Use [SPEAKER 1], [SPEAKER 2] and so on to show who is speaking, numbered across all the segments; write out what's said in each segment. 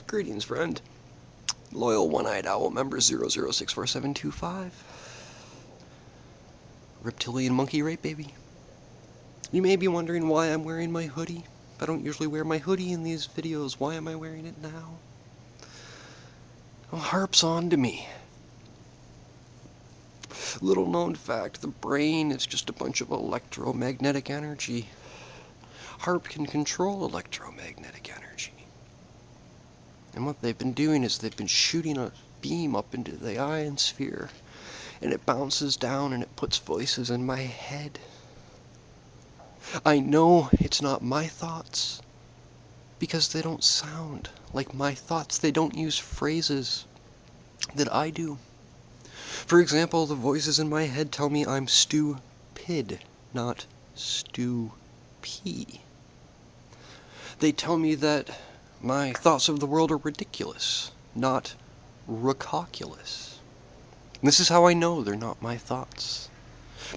[SPEAKER 1] Greetings, friend. Loyal one-eyed owl member 00647225. Reptilian monkey rape baby. You may be wondering why I'm wearing my hoodie. I don't usually wear my hoodie in these videos. Why am I wearing it now? Well, Haarp's on to me. Little known fact, the brain is just a bunch of electromagnetic energy. Haarp can control electromagnetic energy. And what they've been doing is they've been shooting a beam up into the ionosphere, and it bounces down and it puts voices in my head. I know it's not my thoughts, because they don't sound like my thoughts. They don't use phrases that I do. For example, the voices in my head tell me I'm stupid, not Stu-P. They tell me that my thoughts of the world are ridiculous, not recalculous. This is how I know they're not my thoughts.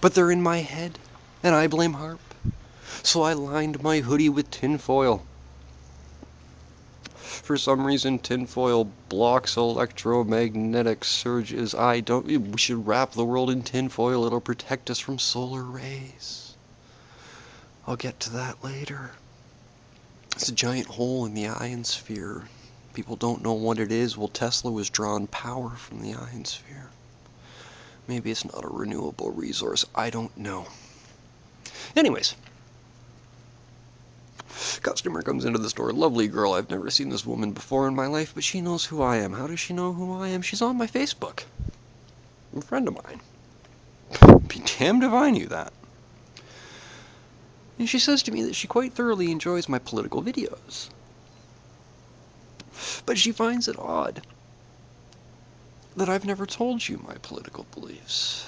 [SPEAKER 1] But they're in my head, and I blame Haarp. So I lined my hoodie with tinfoil. For some reason, tinfoil blocks electromagnetic surges. We should wrap the world in tinfoil. It'll protect us from solar rays. I'll get to that later. It's a giant hole in the ionosphere. People don't know what it is. Well, Tesla was drawing power from the ionosphere. Maybe it's not a renewable resource. I don't know. Anyways. Customer comes into the store. Lovely girl. I've never seen this woman before in my life, but she knows who I am. How does she know who I am? She's on my Facebook. A friend of mine. Be damned if I knew that. And she says to me that she quite thoroughly enjoys my political videos. But she finds it odd that I've never told you my political beliefs.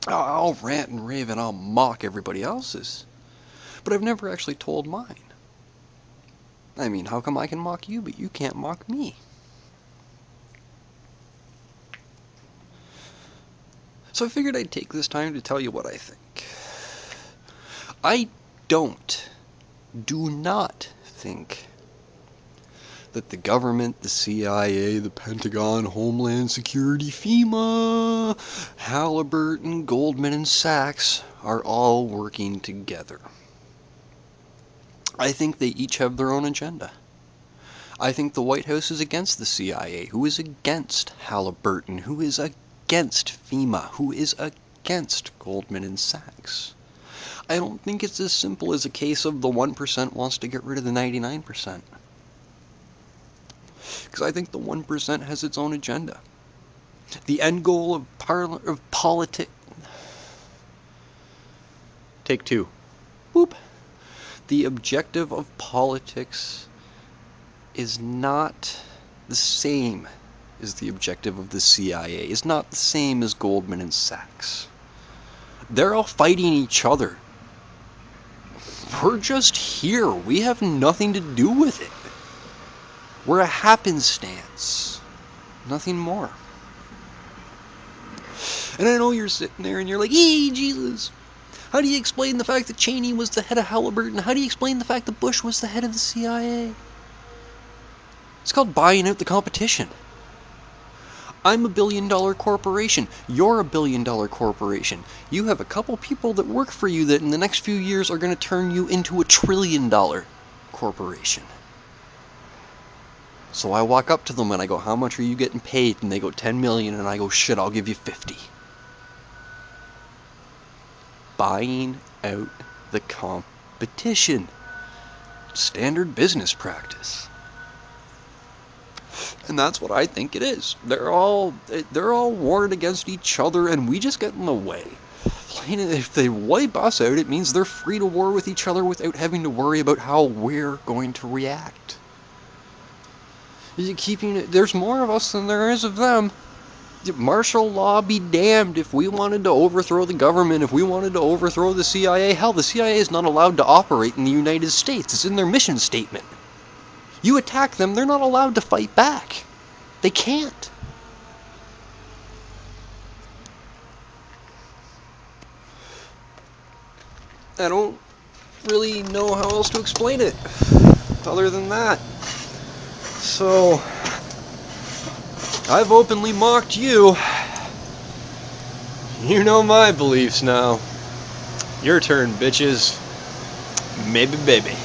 [SPEAKER 1] I'll rant and rave and I'll mock everybody else's, but I've never actually told mine. I mean, how come I can mock you, but you can't mock me? So I figured I'd take this time to tell you what I think. I do not think that the government, the CIA, the Pentagon, Homeland Security, FEMA, Halliburton, Goldman, and Sachs are all working together. I think they each have their own agenda. I think the White House is against the CIA, who is against Halliburton, who is against FEMA, who is against Goldman and Sachs. I don't think it's as simple as a case of the 1% wants to get rid of the 99%. Because I think the 1% has its own agenda. The end goal of politics... Take two. Boop. The objective of politics is not the same as the objective of the CIA. It's not the same as Goldman and Sachs. They're all fighting each other. We're just here. We have nothing to do with it. We're a happenstance. Nothing more. And I know you're sitting there and you're like, "Hey, Jesus, how do you explain the fact that Cheney was the head of Halliburton? How do you explain the fact that Bush was the head of the CIA?" It's called buying out the competition. I'm a billion-dollar corporation. You're a billion-dollar corporation. You have a couple people that work for you that in the next few years are going to turn you into a trillion-dollar corporation. So I walk up to them and I go, "How much are you getting paid?" And they go, "10 million. And I go, "Shit, I'll give you 50. Buying out the competition. Standard business practice. And that's what I think it is. They're all warred against each other, and we just get in the way. If they wipe us out, it means they're free to war with each other without having to worry about how we're going to react. There's more of us than there is of them. Martial law be damned. If we wanted to overthrow the government, if we wanted to overthrow the CIA, hell, the CIA is not allowed to operate in the United States. It's in their mission statement. You attack them, they're not allowed to fight back. They can't. I don't really know how else to explain it, other than that. So, I've openly mocked you. You know my beliefs now. Your turn, bitches. Maybe, baby.